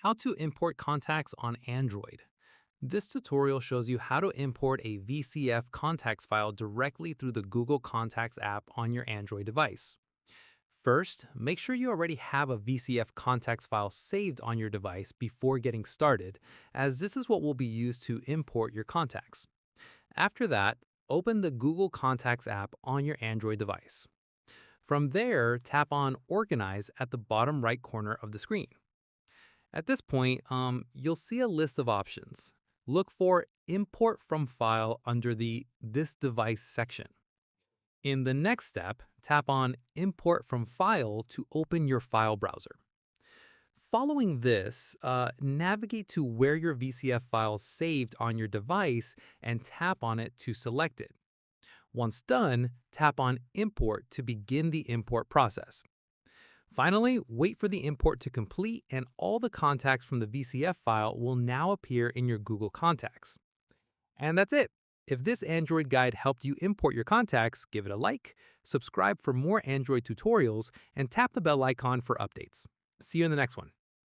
How to import contacts on Android. This tutorial shows you how to import a VCF contacts file directly through the Google Contacts app on your Android device. First, make sure you already have a VCF contacts file saved on your device before getting started, as this is what will be used to import your contacts. After that, open the Google Contacts app on your Android device. From there, tap on Organize at the bottom right corner of the screen. At this point, you'll see a list of options. Look for Import from File under the This Device section. In the next step, tap on Import from File to open your file browser. Following this, navigate to where your VCF file is saved on your device and tap on it to select it. Once done, tap on Import to begin the import process. Finally, wait for the import to complete and all the contacts from the VCF file will now appear in your Google Contacts. And that's it. If this Android guide helped you import your contacts, give it a like, subscribe for more Android tutorials, and tap the bell icon for updates. See you in the next one.